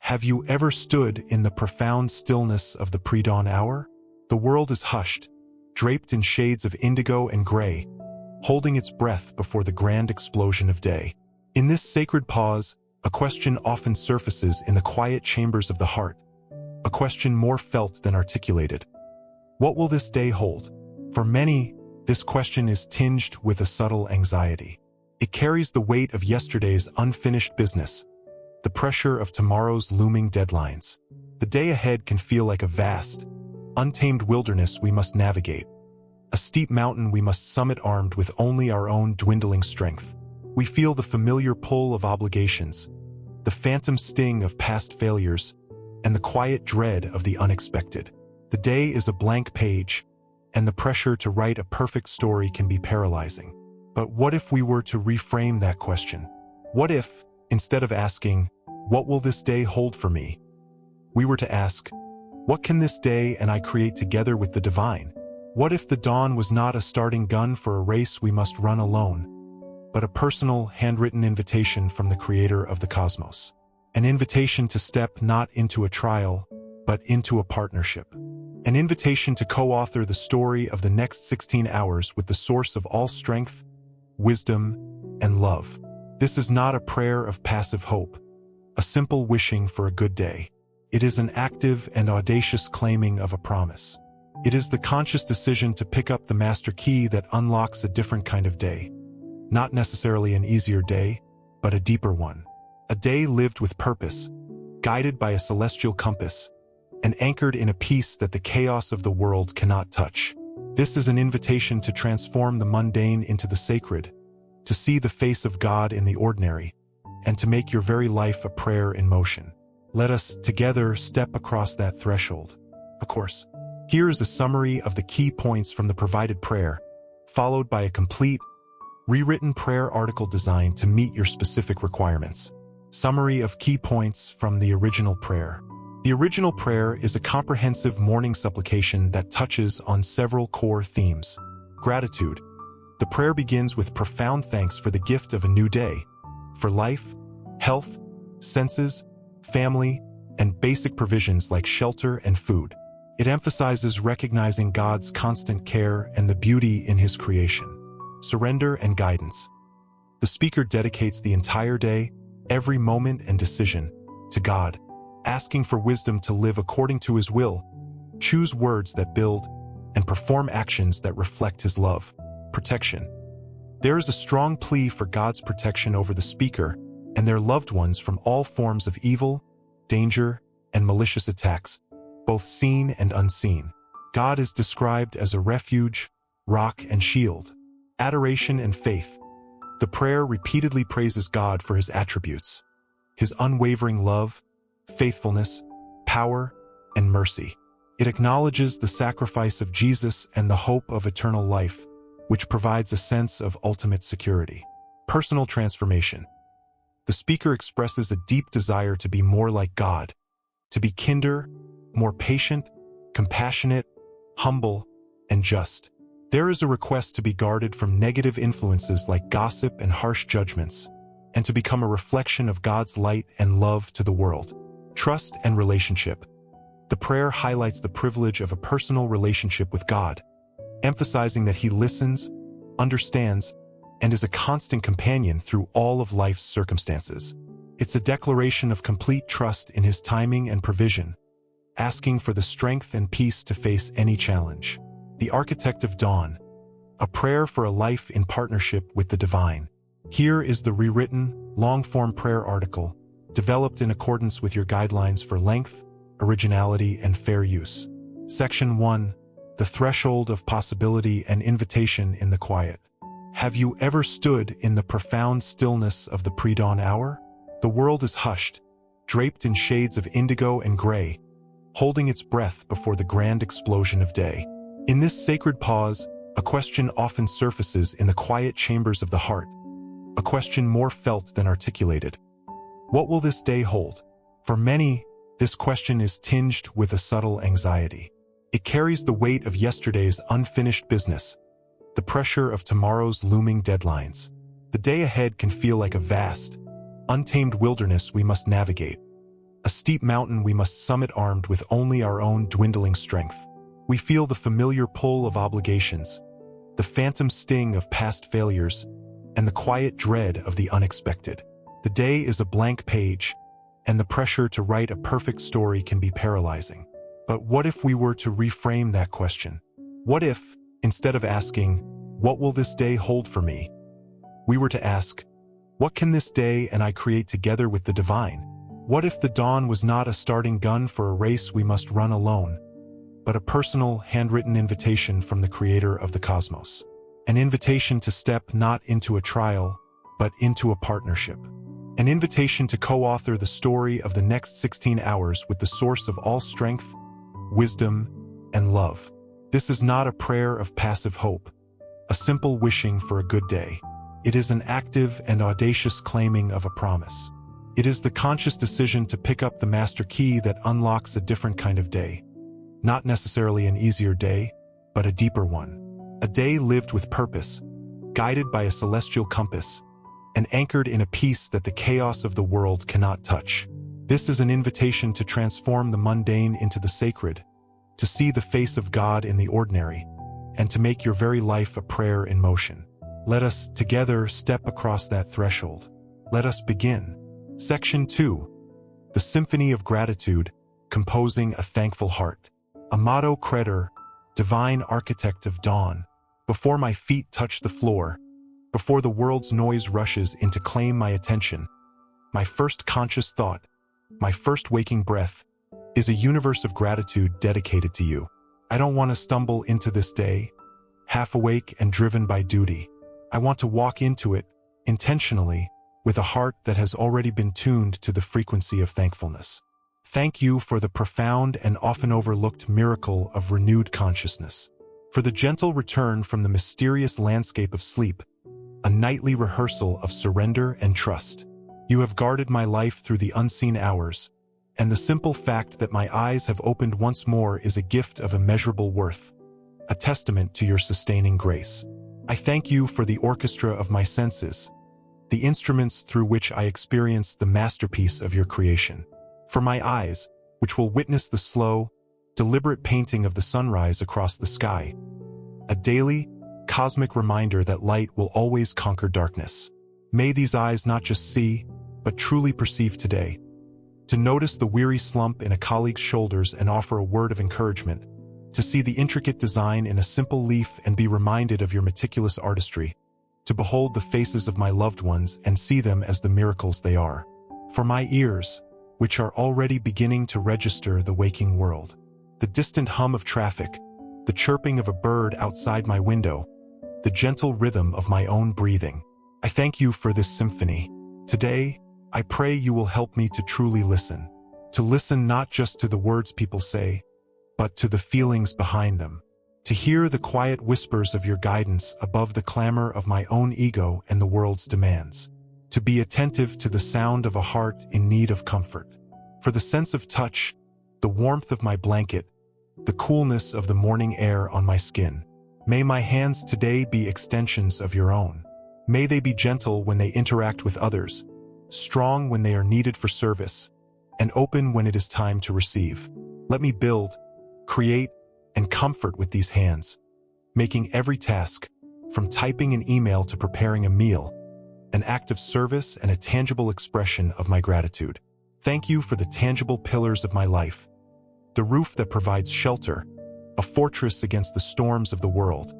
Have you ever stood in the profound stillness of the pre-dawn hour? The world is hushed, draped in shades of indigo and gray, holding its breath before the grand explosion of day. In this sacred pause, a question often surfaces in the quiet chambers of the heart, a question more felt than articulated. What will this day hold? For many, this question is tinged with a subtle anxiety. It carries the weight of yesterday's unfinished business, the pressure of tomorrow's looming deadlines. The day ahead can feel like a vast, untamed wilderness we must navigate, a steep mountain we must summit armed with only our own dwindling strength. We feel the familiar pull of obligations, the phantom sting of past failures, and the quiet dread of the unexpected. The day is a blank page, and the pressure to write a perfect story can be paralyzing. But what if we were to reframe that question? What if, instead of asking, "What will this day hold for me?" we were to ask, "What can this day and I create together with the divine?" What if the dawn was not a starting gun for a race we must run alone, but a personal, handwritten invitation from the creator of the cosmos? An invitation to step not into a trial, but into a partnership. An invitation to co-author the story of the next 16 hours with the source of all strength, wisdom, and love. This is not a prayer of passive hope, a simple wishing for a good day. It is an active and audacious claiming of a promise. It is the conscious decision to pick up the master key that unlocks a different kind of day. Not necessarily an easier day, but a deeper one. A day lived with purpose, guided by a celestial compass, and anchored in a peace that the chaos of the world cannot touch. This is an invitation to transform the mundane into the sacred, to see the face of God in the ordinary, and to make your very life a prayer in motion. Let us, together, step across that threshold. Of course, here is a summary of the key points from the provided prayer, followed by a complete, rewritten prayer article designed to meet your specific requirements. Summary of key points from the original prayer. The original prayer is a comprehensive morning supplication that touches on several core themes. Gratitude. The prayer begins with profound thanks for the gift of a new day, for life, health, senses, family, and basic provisions like shelter and food. It emphasizes recognizing God's constant care and the beauty in His creation. Surrender and guidance. The speaker dedicates the entire day, every moment and decision, to God, asking for wisdom to live according to His will, choose words that build, and perform actions that reflect His love. Protection. There is a strong plea for God's protection over the speaker and their loved ones from all forms of evil, danger, and malicious attacks, both seen and unseen. God is described as a refuge, rock, and shield. Adoration and faith. The prayer repeatedly praises God for His attributes, His unwavering love, faithfulness, power, and mercy. It acknowledges the sacrifice of Jesus and the hope of eternal life, which provides a sense of ultimate security. Personal transformation. The speaker expresses a deep desire to be more like God, to be kinder, more patient, compassionate, humble, and just. There is a request to be guarded from negative influences like gossip and harsh judgments, and to become a reflection of God's light and love to the world. Trust and relationship. The prayer highlights the privilege of a personal relationship with God, emphasizing that He listens, understands, and is a constant companion through all of life's circumstances. It's a declaration of complete trust in His timing and provision, asking for the strength and peace to face any challenge. The Architect of Dawn, a prayer for a life in partnership with the divine. Here is the rewritten, long-form prayer article, developed in accordance with your guidelines for length, originality, and fair use. Section 1. The Threshold of Possibility and Invitation in the Quiet. Have you ever stood in the profound stillness of the pre-dawn hour? The world is hushed, draped in shades of indigo and gray, holding its breath before the grand explosion of day. In this sacred pause, a question often surfaces in the quiet chambers of the heart, a question more felt than articulated. What will this day hold? For many, this question is tinged with a subtle anxiety. It carries the weight of yesterday's unfinished business, the pressure of tomorrow's looming deadlines. The day ahead can feel like a vast, untamed wilderness we must navigate, a steep mountain we must summit armed with only our own dwindling strength. We feel the familiar pull of obligations, the phantom sting of past failures, and the quiet dread of the unexpected. The day is a blank page, and the pressure to write a perfect story can be paralyzing. But what if we were to reframe that question? What if, instead of asking, "What will this day hold for me?" we were to ask, "What can this day and I create together with the divine?" What if the dawn was not a starting gun for a race we must run alone, but a personal, handwritten invitation from the creator of the cosmos? An invitation to step not into a trial, but into a partnership. An invitation to co-author the story of the next 16 hours with the source of all strength, wisdom, and love. This is not a prayer of passive hope, a simple wishing for a good day. It is an active and audacious claiming of a promise. It is the conscious decision to pick up the master key that unlocks a different kind of day. Not necessarily an easier day, but a deeper one. A day lived with purpose, guided by a celestial compass, and anchored in a peace that the chaos of the world cannot touch. This is an invitation to transform the mundane into the sacred, to see the face of God in the ordinary, and to make your very life a prayer in motion. Let us, together, step across that threshold. Let us begin. Section 2. The Symphony of Gratitude, Composing a Thankful Heart. Amado Creator, Divine Architect of Dawn. Before my feet touch the floor, before the world's noise rushes in to claim my attention, my first conscious thought, my first waking breath, is a universe of gratitude dedicated to you. I don't want to stumble into this day, half awake and driven by duty. I want to walk into it, intentionally, with a heart that has already been tuned to the frequency of thankfulness. Thank you for the profound and often overlooked miracle of renewed consciousness, for the gentle return from the mysterious landscape of sleep, a nightly rehearsal of surrender and trust. You have guarded my life through the unseen hours, and the simple fact that my eyes have opened once more is a gift of immeasurable worth, a testament to your sustaining grace. I thank you for the orchestra of my senses, the instruments through which I experience the masterpiece of your creation. For my eyes, which will witness the slow, deliberate painting of the sunrise across the sky, a daily, cosmic reminder that light will always conquer darkness. May these eyes not just see, but truly perceive today. To notice the weary slump in a colleague's shoulders and offer a word of encouragement. To see the intricate design in a simple leaf and be reminded of your meticulous artistry. To behold the faces of my loved ones and see them as the miracles they are. For my ears, which are already beginning to register the waking world. The distant hum of traffic, the chirping of a bird outside my window, the gentle rhythm of my own breathing. I thank you for this symphony. Today, I pray you will help me to truly listen. To listen not just to the words people say, but to the feelings behind them. To hear the quiet whispers of your guidance above the clamor of my own ego and the world's demands. To be attentive to the sound of a heart in need of comfort. For the sense of touch, the warmth of my blanket, the coolness of the morning air on my skin. May my hands today be extensions of your own. May they be gentle when they interact with others, strong when they are needed for service, and open when it is time to receive. Let me build, create, and comfort with these hands, making every task, from typing an email to preparing a meal, an act of service and a tangible expression of my gratitude. Thank you for the tangible pillars of my life, the roof that provides shelter, a fortress against the storms of the world,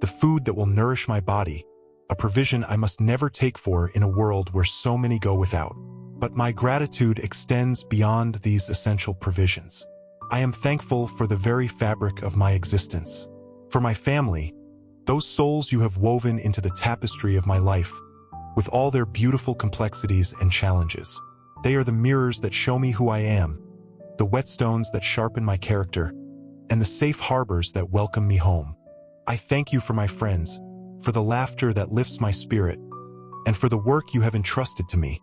the food that will nourish my body, a provision I must never take for in a world where so many go without. But my gratitude extends beyond these essential provisions. I am thankful for the very fabric of my existence, for my family, those souls you have woven into the tapestry of my life, with all their beautiful complexities and challenges. They are the mirrors that show me who I am, the whetstones that sharpen my character, and the safe harbors that welcome me home. I thank you for my friends, for the laughter that lifts my spirit, and for the work you have entrusted to me,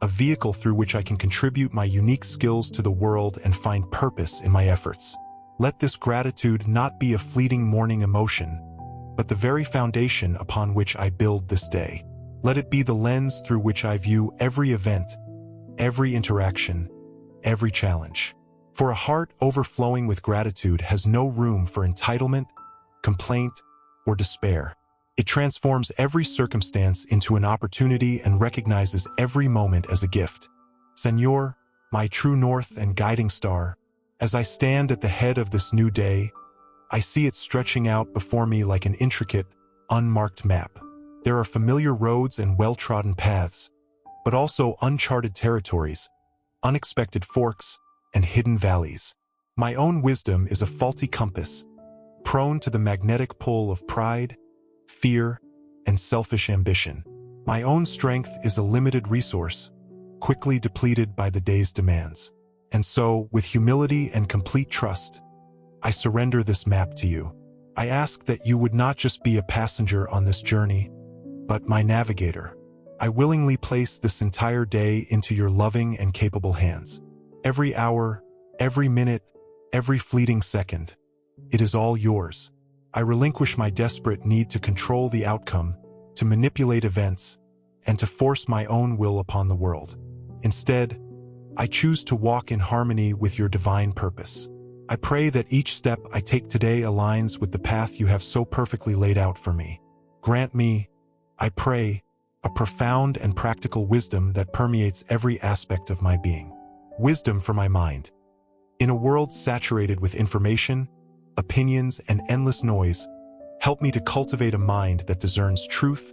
a vehicle through which I can contribute my unique skills to the world and find purpose in my efforts. Let this gratitude not be a fleeting morning emotion, but the very foundation upon which I build this day. Let it be the lens through which I view every event, every interaction, every challenge. For a heart overflowing with gratitude has no room for entitlement, complaint, or despair. It transforms every circumstance into an opportunity and recognizes every moment as a gift. Señor, my true north and guiding star, as I stand at the head of this new day, I see it stretching out before me like an intricate, unmarked map. There are familiar roads and well-trodden paths, but also uncharted territories, unexpected forks, and hidden valleys. My own wisdom is a faulty compass, prone to the magnetic pull of pride, fear, and selfish ambition. My own strength is a limited resource, quickly depleted by the day's demands. And so, with humility and complete trust, I surrender this map to you. I ask that you would not just be a passenger on this journey, but my navigator. I willingly place this entire day into your loving and capable hands. Every hour, every minute, every fleeting second, it is all yours. I relinquish my desperate need to control the outcome, to manipulate events, and to force my own will upon the world. Instead, I choose to walk in harmony with your divine purpose. I pray that each step I take today aligns with the path you have so perfectly laid out for me. Grant me, I pray, a profound and practical wisdom that permeates every aspect of my being. Wisdom for my mind. In a world saturated with information, opinions, and endless noise, help me to cultivate a mind that discerns truth,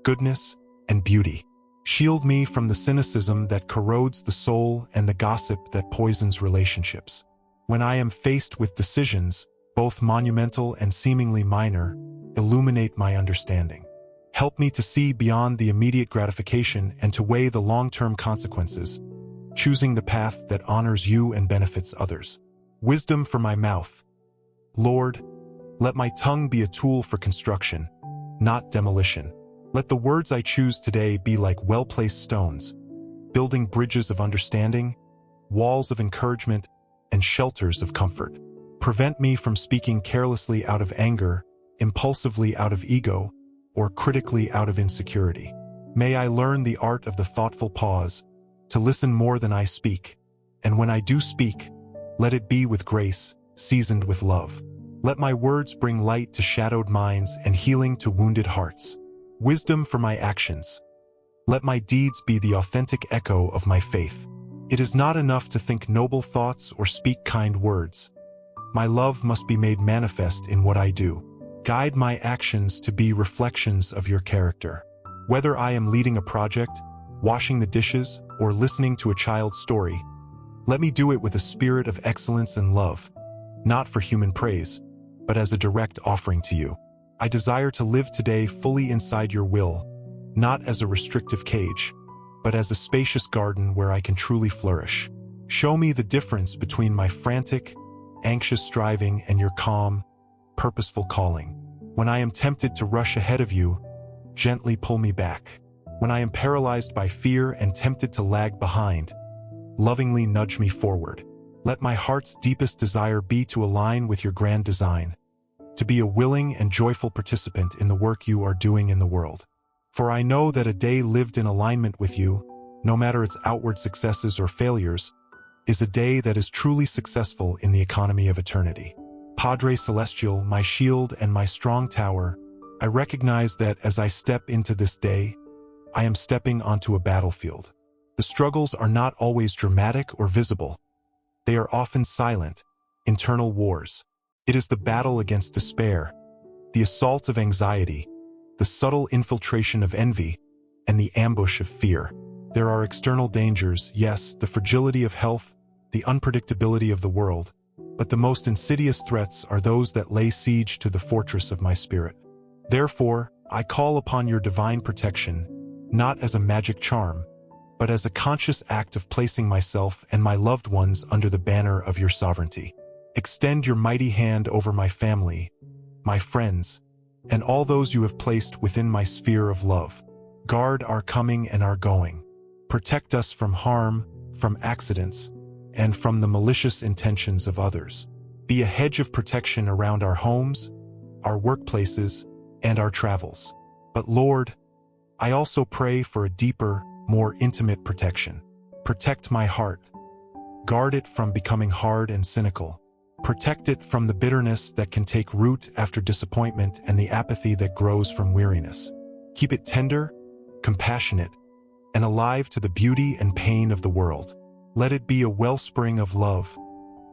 goodness, and beauty. Shield me from the cynicism that corrodes the soul and the gossip that poisons relationships. When I am faced with decisions, both monumental and seemingly minor, illuminate my understanding. Help me to see beyond the immediate gratification and to weigh the long-term consequences, choosing the path that honors you and benefits others. Wisdom for my mouth. Lord, let my tongue be a tool for construction, not demolition. Let the words I choose today be like well-placed stones, building bridges of understanding, walls of encouragement, and shelters of comfort. Prevent me from speaking carelessly out of anger, impulsively out of ego, or critically out of insecurity. May I learn the art of the thoughtful pause, to listen more than I speak, and when I do speak, let it be with grace, seasoned with love. Let my words bring light to shadowed minds and healing to wounded hearts. Wisdom for my actions. Let my deeds be the authentic echo of my faith. It is not enough to think noble thoughts or speak kind words. My love must be made manifest in what I do. Guide my actions to be reflections of your character. Whether I am leading a project, washing the dishes, or listening to a child's story, let me do it with a spirit of excellence and love, not for human praise, but as a direct offering to you. I desire to live today fully inside your will, not as a restrictive cage, but as a spacious garden where I can truly flourish. Show me the difference between my frantic, anxious striving and your calm, purposeful calling. When I am tempted to rush ahead of you, gently pull me back. When I am paralyzed by fear and tempted to lag behind, lovingly nudge me forward. Let my heart's deepest desire be to align with your grand design, to be a willing and joyful participant in the work you are doing in the world. For I know that a day lived in alignment with you, no matter its outward successes or failures, is a day that is truly successful in the economy of eternity. Padre Celestial, my shield and my strong tower, I recognize that as I step into this day, I am stepping onto a battlefield. The struggles are not always dramatic or visible. They are often silent, internal wars. It is the battle against despair, the assault of anxiety, the subtle infiltration of envy, and the ambush of fear. There are external dangers, yes, the fragility of health, the unpredictability of the world, but the most insidious threats are those that lay siege to the fortress of my spirit. Therefore, I call upon your divine protection, not as a magic charm, but as a conscious act of placing myself and my loved ones under the banner of your sovereignty. Extend your mighty hand over my family, my friends, and all those you have placed within my sphere of love. Guard our coming and our going. Protect us from harm, from accidents, and from the malicious intentions of others. Be a hedge of protection around our homes, our workplaces, and our travels. But Lord, I also pray for a deeper, more intimate protection. Protect my heart. Guard it from becoming hard and cynical. Protect it from the bitterness that can take root after disappointment and the apathy that grows from weariness. Keep it tender, compassionate, and alive to the beauty and pain of the world. Let it be a wellspring of love,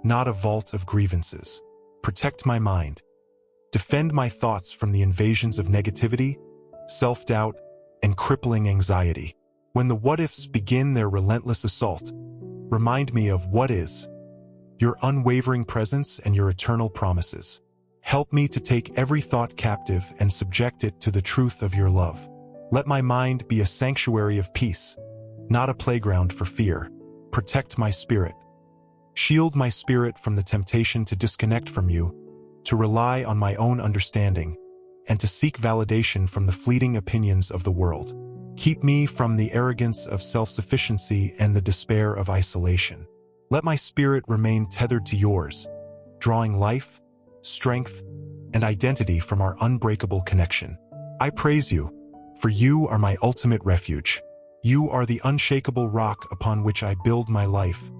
not a vault of grievances. Protect my mind. Defend my thoughts from the invasions of negativity, self-doubt, and crippling anxiety. When the what-ifs begin their relentless assault, remind me of what is, your unwavering presence and your eternal promises. Help me to take every thought captive and subject it to the truth of your love. Let my mind be a sanctuary of peace, not a playground for fear. Protect my spirit. Shield my spirit from the temptation to disconnect from you, to rely on my own understanding, and to seek validation from the fleeting opinions of the world. Keep me from the arrogance of self-sufficiency and the despair of isolation. Let my spirit remain tethered to yours, drawing life, strength, and identity from our unbreakable connection. I praise you, for you are my ultimate refuge. You are the unshakable rock upon which I build my life,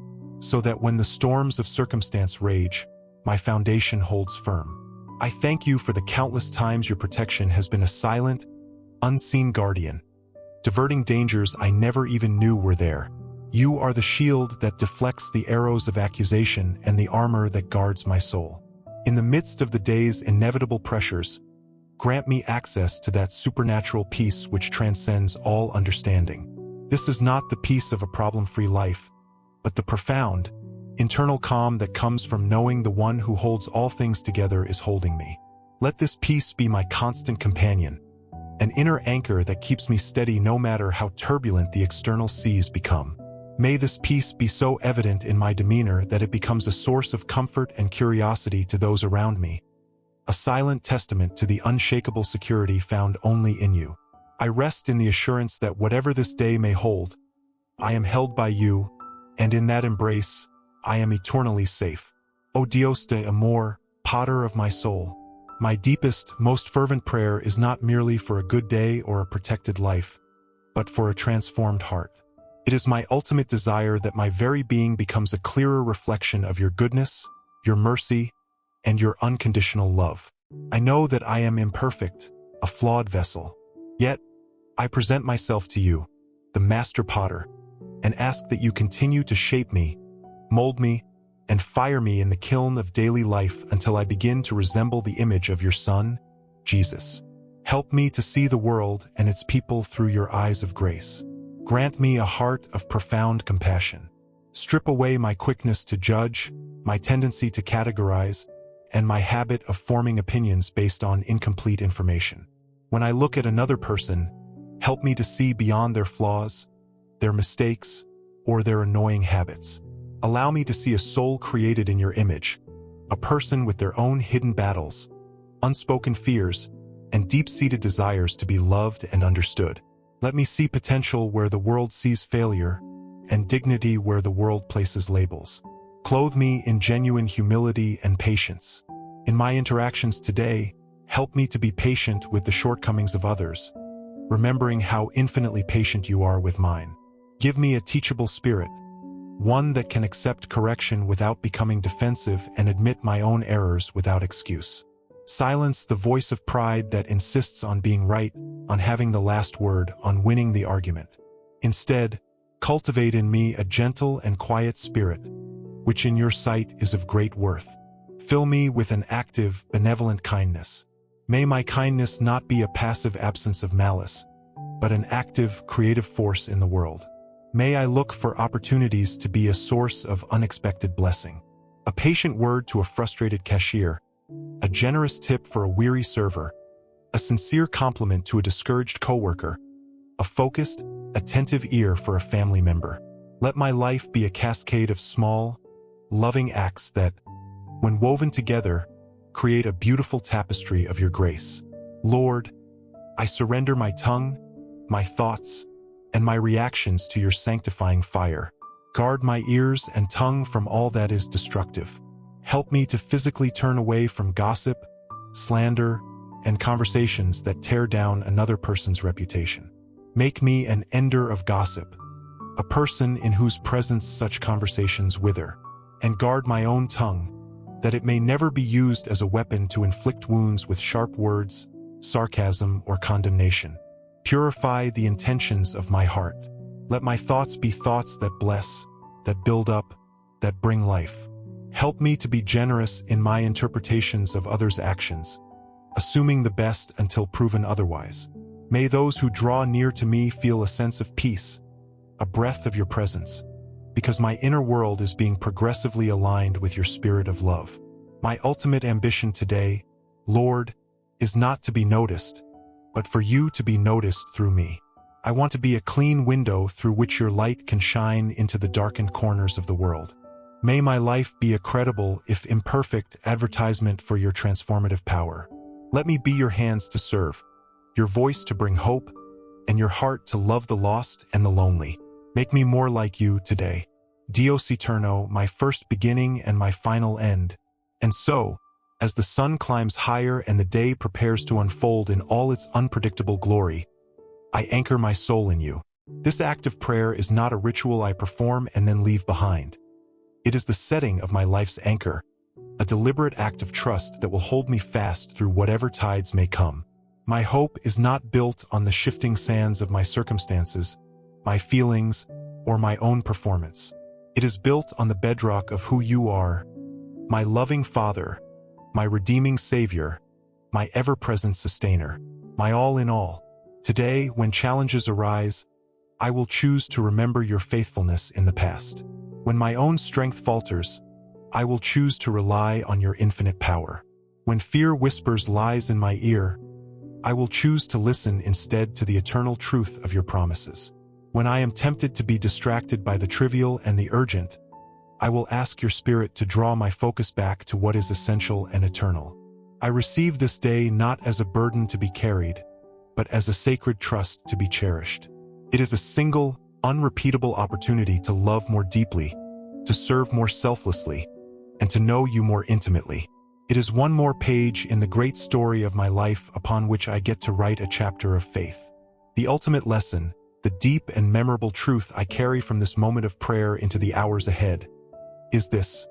so that when the storms of circumstance rage, my foundation holds firm. I thank you for the countless times your protection has been a silent, unseen guardian, diverting dangers I never even knew were there. You are the shield that deflects the arrows of accusation and the armor that guards my soul. In the midst of the day's inevitable pressures, grant me access to that supernatural peace which transcends all understanding. This is not the peace of a problem-free life, but the profound, internal calm that comes from knowing the one who holds all things together is holding me. Let this peace be my constant companion, an inner anchor that keeps me steady no matter how turbulent the external seas become. May this peace be so evident in my demeanor that it becomes a source of comfort and curiosity to those around me, a silent testament to the unshakable security found only in you. I rest in the assurance that whatever this day may hold, I am held by you, and in that embrace, I am eternally safe. O Dios de amor, Potter of my soul, my deepest, most fervent prayer is not merely for a good day or a protected life, but for a transformed heart. It is my ultimate desire that my very being becomes a clearer reflection of your goodness, your mercy, and your unconditional love. I know that I am imperfect, a flawed vessel. Yet, I present myself to you, the Master Potter, and ask that you continue to shape me, mold me, and fire me in the kiln of daily life until I begin to resemble the image of your Son, Jesus. Help me to see the world and its people through your eyes of grace. Grant me a heart of profound compassion. Strip away my quickness to judge, my tendency to categorize, and my habit of forming opinions based on incomplete information. When I look at another person, help me to see beyond their flaws, their mistakes, or their annoying habits. Allow me to see a soul created in your image, a person with their own hidden battles, unspoken fears, and deep-seated desires to be loved and understood. Let me see potential where the world sees failure, and dignity where the world places labels. Clothe me in genuine humility and patience. In my interactions today, help me to be patient with the shortcomings of others, remembering how infinitely patient you are with mine. Give me a teachable spirit, one that can accept correction without becoming defensive and admit my own errors without excuse. Silence the voice of pride that insists on being right, on having the last word, on winning the argument. Instead, cultivate in me a gentle and quiet spirit, which in your sight is of great worth. Fill me with an active, benevolent kindness. May my kindness not be a passive absence of malice, but an active, creative force in the world. May I look for opportunities to be a source of unexpected blessing. A patient word to a frustrated cashier, a generous tip for a weary server, a sincere compliment to a discouraged coworker, a focused, attentive ear for a family member. Let my life be a cascade of small, loving acts that, when woven together, create a beautiful tapestry of your grace. Lord, I surrender my tongue, my thoughts, and my reactions to your sanctifying fire. Guard my ears and tongue from all that is destructive. Help me to physically turn away from gossip, slander, and conversations that tear down another person's reputation. Make me an ender of gossip, a person in whose presence such conversations wither, and guard my own tongue, that it may never be used as a weapon to inflict wounds with sharp words, sarcasm, or condemnation. Purify the intentions of my heart. Let my thoughts be thoughts that bless, that build up, that bring life. Help me to be generous in my interpretations of others' actions, assuming the best until proven otherwise. May those who draw near to me feel a sense of peace, a breath of your presence, because my inner world is being progressively aligned with your spirit of love. My ultimate ambition today, Lord, is not to be noticed, but for you to be noticed through me. I want to be a clean window through which your light can shine into the darkened corners of the world. May my life be a credible, if imperfect, advertisement for your transformative power. Let me be your hands to serve, your voice to bring hope, and your heart to love the lost and the lonely. Make me more like you today. Dios Eterno, my first beginning and my final end. And so, as the sun climbs higher and the day prepares to unfold in all its unpredictable glory, I anchor my soul in you. This act of prayer is not a ritual I perform and then leave behind. It is the setting of my life's anchor, a deliberate act of trust that will hold me fast through whatever tides may come. My hope is not built on the shifting sands of my circumstances, my feelings, or my own performance. It is built on the bedrock of who you are, my loving Father, my redeeming Savior, my ever-present sustainer, my all in all. Today, when challenges arise, I will choose to remember your faithfulness in the past. When my own strength falters, I will choose to rely on your infinite power. When fear whispers lies in my ear, I will choose to listen instead to the eternal truth of your promises. When I am tempted to be distracted by the trivial and the urgent, I will ask your Spirit to draw my focus back to what is essential and eternal. I receive this day not as a burden to be carried, but as a sacred trust to be cherished. It is a single, unrepeatable opportunity to love more deeply, to serve more selflessly, and to know you more intimately. It is one more page in the great story of my life upon which I get to write a chapter of faith. The ultimate lesson, the deep and memorable truth I carry from this moment of prayer into the hours ahead, is this: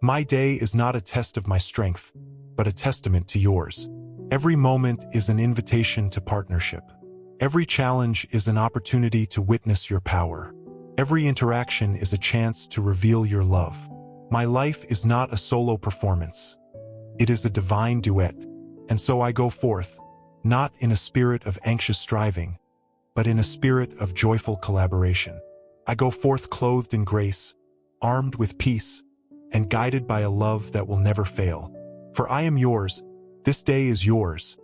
my day is not a test of my strength, but a testament to yours. Every moment is an invitation to partnership. Every challenge is an opportunity to witness your power. Every interaction is a chance to reveal your love. My life is not a solo performance. It is a divine duet, and so I go forth, not in a spirit of anxious striving, but in a spirit of joyful collaboration. I go forth clothed in grace, armed with peace, and guided by a love that will never fail. For I am yours, this day is yours,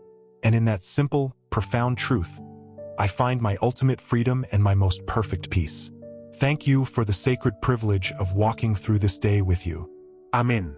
and in that simple, profound truth, I find my ultimate freedom and my most perfect peace. Thank you for the sacred privilege of walking through this day with you. Amen.